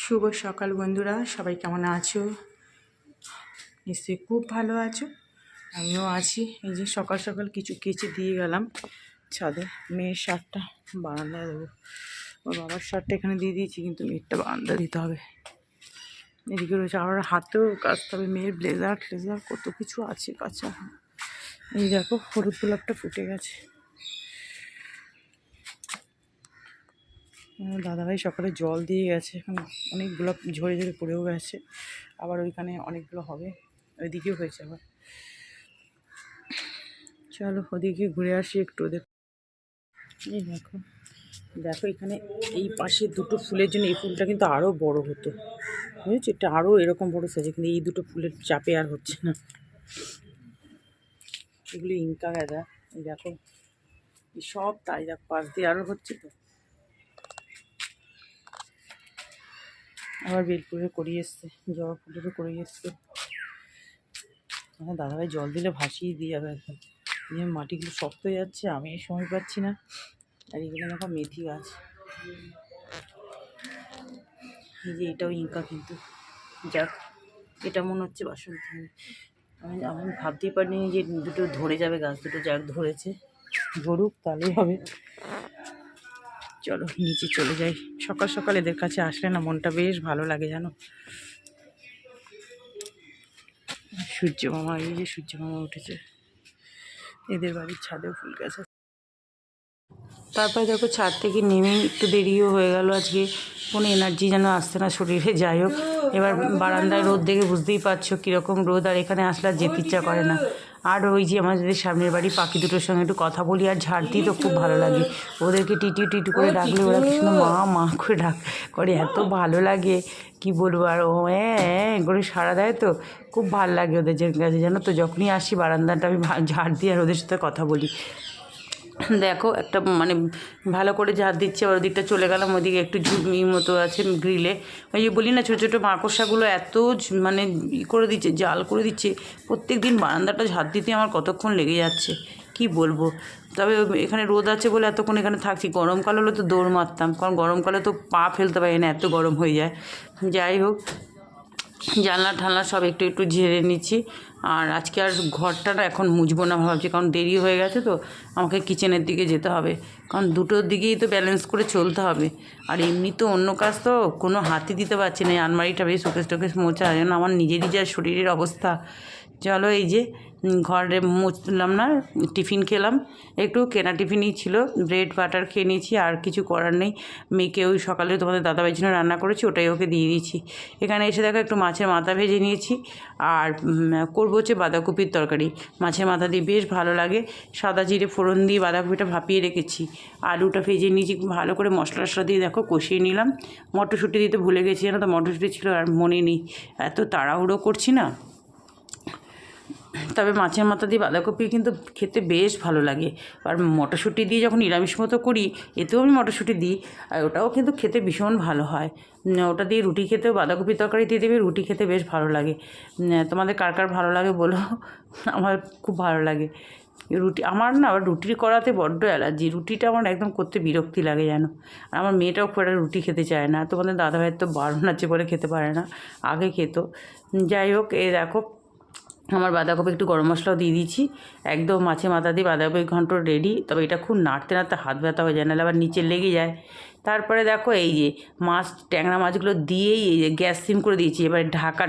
শুভ সকাল বন্ধুরা, সবাই কেমন আছো? নিশ্চয়ই খুব ভালো আছো। আমিও আছি। এই যে সকাল সকাল কিছু কেচে দিয়ে গেলাম ছাদে। মেয়ের শার্টটা বারান্দায় দেবো, ওর বাবার শার্টটা এখানে দিয়ে দিয়েছি, কিন্তু মেয়েরটা বারান্দা দিতে হবে। এদিকে রয়েছে আমার হাতেও কাচতে হবে, মেয়ের ব্লেজার ট্লেজার কত কিছু আছে কাঁচা। এই দেখো হলুদ গোলাপটা ফুটে গেছে। দাদাভাই সকালে জল দিয়ে গেছে, এখন অনেকগুলো ঝরে ঝরে পড়েও গেছে, আবার ওইখানে অনেকগুলো হবে, ওইদিকেও হয়েছে আবার। চলো ওদিকে ঘুরে আসি একটু। ওদের এই দেখো দেখো এখানে এই পাশে দুটো ফুলের জন্য এই ফুলটা কিন্তু আরও বড় হতো, বুঝেছো? এটা আরও এরকম বড় সাইজে, কিন্তু এই দুটো ফুলের চাপে আর হচ্ছে না। এগুলো ইনকা গাঁদা। এই দেখো সব তাই দেখ পাশ দিয়ে আরও হচ্ছে তো। আবার বেলপুরে করিয়ে এসছে, জবা ফুলেরও করিয়ে এসছে। আমার দাদাভাই জল দিলে ভাসিয়ে দিয়ে যাবে একদম। দিয়ে মাটিগুলো শক্ত হয়ে যাচ্ছে, আমি সময় পাচ্ছি না। আর এগুলো দেখো মেথি গাছ। এই যে এটাও ইনকা, কিন্তু যাক এটা মনে হচ্ছে বাসন্তী। আমি ভাবতেই পারিনি যে দুটো ধরে যাবে গাছ দুটো, যাক ধরেছে, ধরুক তাহলেই হবে। চলো নিচে চলে যাই। সকাল সকাল এদের কাছে আসলে না মনটা বেশ ভালো লাগে জানো। সূর্য মামা, এই যে সূর্য মামা উঠেছে, এদের বাড়ির ছাদেও ফুল গাছ। তারপরে দেখো ছাদ থেকে নেমেই একটু দেরিও হয়ে গেল আজকে, কোনো এনার্জি যেন আসছে না শরীরে। যাই হোক, এবার বারান্দায় রোদ দেখে বুঝতেই পারছো কীরকম রোদ, আর এখানে আসলে আর যেতে ইচ্ছা করে না। আর ওই যে আমাদের সামনের বাড়ি পাখি দুটোর সঙ্গে একটু কথা বলি আর ঝাড় দিই তো খুব ভালো লাগে। ওদেরকে টিটু টিটু করে ডাকলে ওরা কি সুন্দর মা মা করে ডাক করে, এত ভালো লাগে কি বলবো। আর ও হ্যাঁ করে সাড়া দেয় তো, খুব ভালো লাগে ওদের কাছে জানো তো। যখনই আসি বারান্দাটা আমি ঝাড় দিই আর ওদের সাথে কথা বলি। দেখো একটা মানে ভালো করে ঝাড় দিচ্ছে, ওর দিকটা চলে গেলাম, ওদিকে একটু ঝুমি মতো আছে গ্রিলে। ওই যে বলি না ছোটো ছোটো মাকড়সাগুলো এত মানে করে দিচ্ছে, জাল করে দিচ্ছে। প্রত্যেক দিন বারান্দাটা ঝাড় দিতে আমার কতক্ষণ লেগে যাচ্ছে কি বলবো। তবে এখানে রোদ আছে বলে এতক্ষণ এখানে থাকছি। গরমকাল হলে তো দৌড় মারতাম, কারণ গরমকালে তো পা ফেলতে পারি না, এত গরম হয়ে যায়। যাই হোক, জানলা ঠানলা সব একটু একটু ঝেড়ে নিচ্ছি। আর আজকে আর ঘরটা না এখন মুছবো না ভাবছি, কারণ দেরি হয়ে গেছে তো আমাকে কিচেনের দিকে যেতে হবে, কারণ দুটোর দিকেই তো ব্যালেন্স করে চলতে হবে। আর এমনি তো অন্য কাজ তো কোনো হাতই দিতে পারছি না। আলমারিটা বেশ শোকেস টোকেস মোছা, যেন আমার নিজেরই যা শরীরের অবস্থা। চলো এই যে ঘরে মুছলাম না, টিফিন খেলাম, একটু কেনা টিফিনই ছিল, ব্রেড বাটার খেয়ে নিয়েছি, আর কিছু করার নেই। মেয়েকে ওই সকালে তোমাদের দাদাভাইয়ের জন্য রান্না করেছি, ওটাই ওকে দিয়ে দিয়েছি। এখানে এসে দেখো একটু মাছের মাথা ভেজে নিয়েছি, আর করবো হচ্ছে বাঁধাকপির তরকারি। মাছের মাথা দিয়ে বেশ ভালো লাগে, সাদা জিরে ফোড়ন দিয়ে বাঁধাকপিটা ভাপিয়ে রেখেছি। আলুটা ভেজে নিয়েছি ভালো করে, মশলা টশলা দিয়ে দেখো কষিয়ে নিলাম। মটরশুঁটি দিতে ভুলে গেছি জানো তো, মটরশুঁটি ছিল আর মনে নেই, এত তাড়াহুড়ো করছি না। তবে মাছের মাথা দিয়ে বাঁধাকপি কিন্তু খেতে বেশ ভালো লাগে। আর মটরশুঁটি দিয়ে যখন নিরামিষ মতো করি, এতেও আমি মটরশুঁটি দিই, আর ওটাও কিন্তু খেতে ভীষণ ভালো হয়। ওটা দিয়ে রুটি খেতেও, বাঁধাকপির তরকারি দিয়ে দেবে, রুটি খেতে বেশ ভালো লাগে। তোমাদের কার কার ভালো লাগে বলো, আমার খুব ভালো লাগে রুটি। আমার না আবার রুটির করাতে বড্ড অ্যালার্জি, রুটিটা আমার একদম করতে বিরক্তি লাগে যেন। আর আমার মেয়েটাও খুব একটা রুটি খেতে চায় না, তোমাদের দাদাভাইয়ের তো বারণ আছে বলে খেতে পারে না, আগে খেত। যাই হোক, এই দেখো আমার বাঁধাকপি একটু গরম মশলাও দিয়ে দিয়েছি, একদম মাছে মাথা দিয়ে বাঁধাকপি ঘন্ট রেডি। তবে এটা খুব নাড়তে নাড়তে হাত ব্যথা হয়ে যায়, নাহলে আবার নিচে লেগে যায়। তারপরে দেখো এই যে মাছ, ট্যাংরা মাছগুলো দিয়েই এই যে গ্যাস সিম করে দিয়েছি। এবার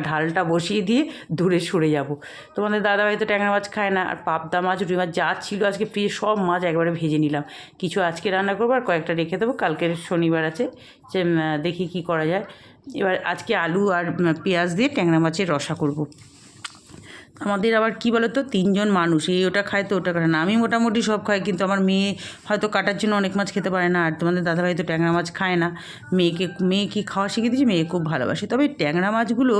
ঢালটা বসিয়ে দিয়ে দূরে সরে যাব। তোমাদের দাদাভাই তো ট্যাংরা মাছ খায় না, আর পাবদা মাছ, রুই মাছ যা ছিল আজকে ফ্রিজে সব মাছ একবারে ভেজে নিলাম। কিছু আজকে রান্না করবো আর কয়েকটা রেখে দেবো, কালকের শনিবার আছে, যে দেখি কি করা যায়। এবার আজকে আলু আর পেঁয়াজ দিয়ে ট্যাংরা মাছের রসা করব। আমাদের আবার কী বলো তো, 3 জন মানুষ, এই ওটা খায় তো ওটা খায় না। আমি মোটামুটি সব খাই, কিন্তু আমার মেয়ে হয়তো কাটার জন্য অনেক মাছ খেতে পারে না। আর তোমাদের দাদাভাই তো ট্যাংরা মাছ খায় না। মেয়ে কি খাওয়া শিখে দিয়েছে, মেয়ে খুব ভালোবাসে। তবে ট্যাংরা মাছগুলো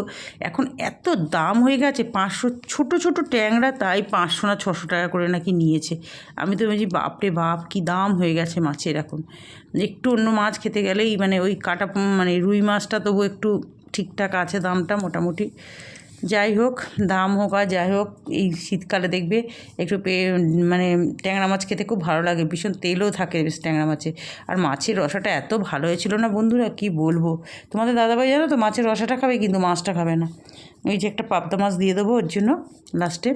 এখন এত দাম হয়ে গেছে, 500, ছোটো ছোটো ট্যাংরা তাই 500 না 600 টাকা করে নাকি নিয়েছে। আমি তো বলছি বাপরে বাপ, কী দাম হয়ে গেছে মাছের এখন। একটু অন্য মাছ খেতে গেলেই মানে ওই কাটা মানে রুই মাছটা তবু একটু ঠিকঠাক আছে দামটা মোটামুটি। যাই হোক, দাম হোক আর যাই হোক, এই শীতকালে দেখবে একটু মানে ট্যাংরা মাছ খেতে খুব ভালো লাগে, ভীষণ তেলও থাকে বেশ ট্যাংরা মাছে। আর মাছের রসাটা এত ভালো হয়েছিল না বন্ধুরা, কি বলবো। তোমাদের দাদাভাই জানো তো মাছের রসাটা খাবে কিন্তু মাছটা খাবে না। ওই যে একটা পাবদা মাছ দিয়ে দেবো ওর জন্য লাস্টে।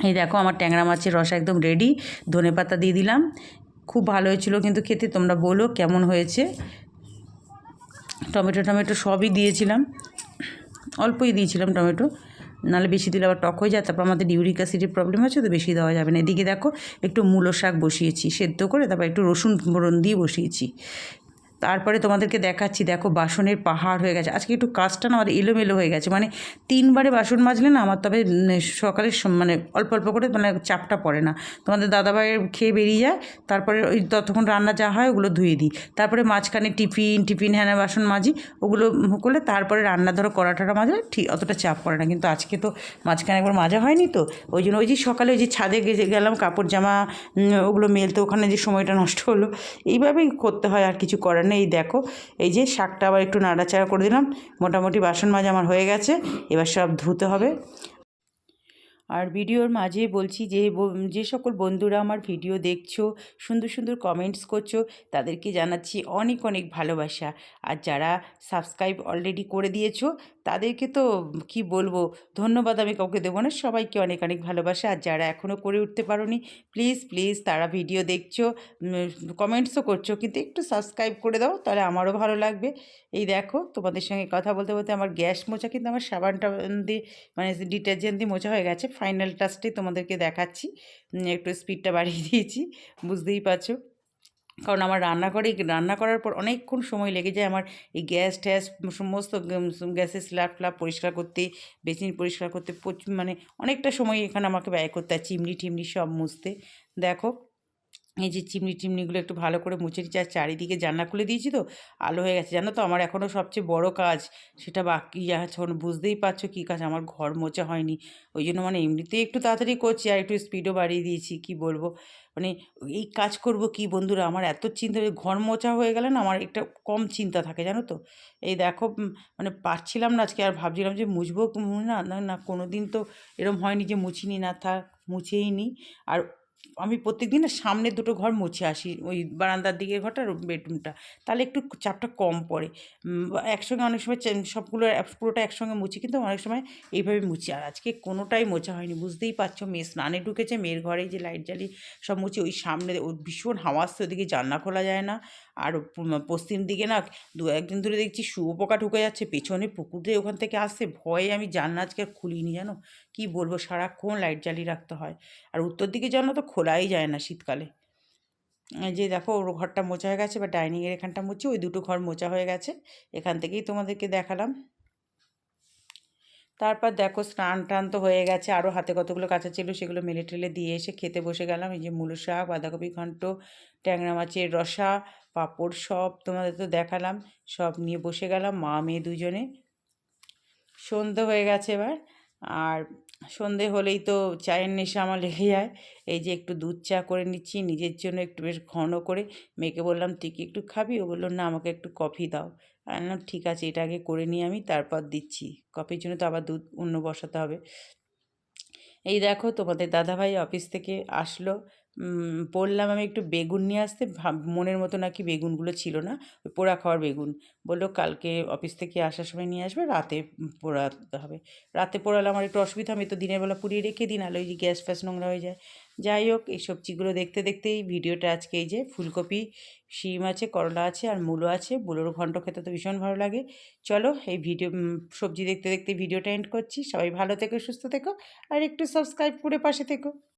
এই দেখো আমার ট্যাংরা মাছের রসা একদম রেডি, ধনেপাতা দিয়ে দিলাম। খুব ভালো হয়েছিল কিন্তু খেতে, তোমরা বলো কেমন হয়েছে। টমেটো সবই দিয়েছিলাম, অল্পই দিয়েছিলাম টমেটো, নাহলে বেশি দিলে আবার টক হয়ে যায়। তারপর আমাদের ইউরিক অ্যাসিডের প্রবলেম আছে তো বেশি দেওয়া যাবে না। এদিকে দেখো একটু মূলো শাক বসিয়েছি সেদ্ধ করে, তারপর একটু রসুন ফোড়ন দিয়ে বসিয়েছি। তারপরে তোমাদেরকে দেখাচ্ছি, দেখো বাসনের পাহাড় হয়ে গেছে। আজকে একটু কাজটা না আমার এলোমেলো হয়ে গেছে, মানে 3বারে বাসন মাজলে না আমার, তবে সকালে মানে অল্প অল্প করে মানে চাপটা পড়ে না। তোমাদের দাদাভাইয়ের খেয়ে বেরিয়ে যায়, তারপরে ওই ততক্ষণ রান্না যা হয় ওগুলো ধুয়ে দিই। তারপরে মাঝখানে টিফিন হ্যাঁ বাসন মাজি, ওগুলো করলে তারপরে রান্না ধরো কড়াটা মাজলে ঠিক অতটা চাপ পড়ে না। কিন্তু আজকে তো মাঝখানে একবার মাজা হয়নি তো, ওই জন্য ওই যে সকালে ওই যে ছাদে গেলাম কাপড় জামা ওগুলো মেলতে, ওখানে যে সময়টা নষ্ট হলো। এইভাবেই করতে হয়, আর কিছু করার নেই। এই দেখো এই যে শাকটা আবার একটু নাড়াচাড়া করে দিলাম। মোটামুটি বাসন মাজা আমার হয়ে গেছে, এবার সব ধুতে হবে। আর ভিডিওর মাঝে বলছি যে সকল বন্ধুরা আমার ভিডিও দেখছো, সুন্দর সুন্দর কমেন্টস করছো, তাদেরকে জানাচ্ছি অনেক অনেক ভালোবাসা। আর যারা সাবস্ক্রাইব অলরেডি করে দিয়েছো তাদেরকে তো কি বলবো, ধন্যবাদ আমি কাউকে দেবো না, সবাইকে অনেক অনেক ভালোবাসা। আর যারা এখনও করে উঠতে পারোনি, প্লিজ প্লিজ তারা ভিডিও দেখছো, কমেন্টসও করছো, কিন্তু একটু সাবস্ক্রাইব করে দাও, তাহলে আমারও ভালো লাগবে। এই দেখো তোমাদের সঙ্গে কথা বলতে বলতে আমার গ্যাস মোছা কিন্তু আমার সাবানটা দিয়ে মানে ডিটারজেন্ট দিয়ে মোছা হয়ে গেছে। ফাইনাল টাচটাই তোমাদেরকে দেখাচ্ছি, একটু স্পিডটা বাড়িয়ে দিয়েছি, বুঝতেই পারছো। কারণ আমার রান্না করার পর অনেকক্ষণ সময় লেগে যায় আমার এই গ্যাস ট্যাস সমস্ত গ্যাসের স্ল্যাব ফ্ল্যাব পরিষ্কার করতে, বেসিন পরিষ্কার করতে, মানে অনেকটা সময় এখানে আমাকে ব্যয় করতে হয়, চিমনি টিমনি সব মুছতে। দেখো এই যে চিমনিগুলো একটু ভালো করে মুছে নিচ্ছি। আর চারিদিকে জানলা খুলে দিয়েছি তো আলো হয়ে গেছে। জানো তো আমার এখনও সবচেয়ে বড় কাজ সেটা বাকি আছে, বুঝতেই পারছো কী কাজ, আমার ঘর মোছা হয়নি। ওই জন্য মানে এমনিতেই একটু তাড়াতাড়ি করছি আর একটু স্পিডও বাড়িয়ে দিয়েছি, কি বলবো। মানে এই কাজ করব কি বন্ধুরা, আমার এত চিন্তা, ঘর মোছা হয়ে গেলে না আমার একটা কম চিন্তা থাকে জানো তো। এই দেখো মানে পারছিলাম না আজকে, আর ভাবছিলাম যে মুছবো না না না, কোনো দিন তো এরম হয়নি যে মুছিনি না, থাক মুছেই নিই। আর আমি প্রত্যেকদিন না সামনের দুটো ঘর মুছে আসি, ওই বারান্দার দিকের ঘরটা আর বেডরুমটা, তাহলে একটু চাপটা কম পড়ে। একসঙ্গে অনেক সময় সবগুলো পুরোটা একসঙ্গে মুছি, কিন্তু অনেক সময় এইভাবে মুছি। আর আজকে কোনোটাই মোছা হয়নি, বুঝতেই পারছো। মেয়ে স্নানে ঢুকেছে, মেয়ের ঘরেই যে লাইট জ্বালিয়ে সব মুছি। ওই সামনে ওই ভীষণ হাওয়া আসছে, ওদিকে জানলা খোলা যায় না। আর পশ্চিম দিকে না একদিন ধরে দেখছি শুয়োপোকা ঢুকে যাচ্ছে, পেছনে পুকুরে ওখান থেকে আসছে, ভয়ে আমি জানলা আজকে আর খুলিনি জানো। কি বলবো, সারাক্ষণ লাইট জ্বালিয়ে রাখতে হয়। আর উত্তর দিকে জানো তো খোলাই যায় না শীতকালে। এই যে দেখো ওর ঘরটা মোছা হয়ে গেছে, বা ডাইনিংয়ের এখানটা মুছি, ওই দুটো ঘর মোছা হয়ে গেছে। এখান থেকেই তোমাদেরকে দেখালাম। তারপর দেখো স্নান টান তো হয়ে গেছে, আরও হাতে কতগুলো কাঁচা ছিল সেগুলো মেলে টেলে দিয়ে এসে খেতে বসে গেলাম। এই যে মূলো শাক, বাঁধাকপি ঘন্ট, ট্যাংরা মাছের রসা, পাঁপড়, সব তোমাদের তো দেখালাম। সব নিয়ে বসে গেলাম মা মেয়ে দুজনে। সন্ধে হয়ে গেছে এবার। আর সন্ধে হলেই তো চায়ের নেশা আমার লেগে যায়। এই যে একটু দুধ চা করে নিচ্ছি নিজের জন্য, একটু বেশ ঘন করে। মেয়েকে বললাম তুই কি একটু খাবি, ও বললো না আমাকে একটু কফি দাও। আমি বললাম ঠিক আছে, এটা আগে করে নিই আমি, তারপর দিচ্ছি। কফির জন্য তো আবার দুধ অন্য বসাতে হবে। এই দেখো তোমাদের দাদাভাই অফিস থেকে আসলো। বললাম আমি একটু বেগুন নিয়ে আসতে, মনের মতো নাকি বেগুনগুলো ছিল না, ওই পোড়া খাওয়ার বেগুন। বললো কালকে অফিস থেকে আসার সময় নিয়ে আসবে, রাতে পোড়াতে হবে। রাতে পোড়ালে আমার একটু অসুবিধা, আমি তো দিনের বেলা পুড়িয়ে রেখে দিই, নাহলে ওই যে গ্যাস ফ্যাস নোংরা হয়ে যায়। যাই হোক, এই সবজিগুলো দেখতে দেখতেই ভিডিওটা আজকে, এই যে ফুলকপি, শিম আছে, করলা আছে, আর মূলো আছে। মূলোর ঘন্ট খেতে তো ভীষণ ভালো লাগে। চলো এই সবজি দেখতে দেখতে ভিডিওটা এন্ড করছি। সবাই ভালো থেকো, সুস্থ থেকো, আর একটু সাবস্ক্রাইব করে পাশে থেকো।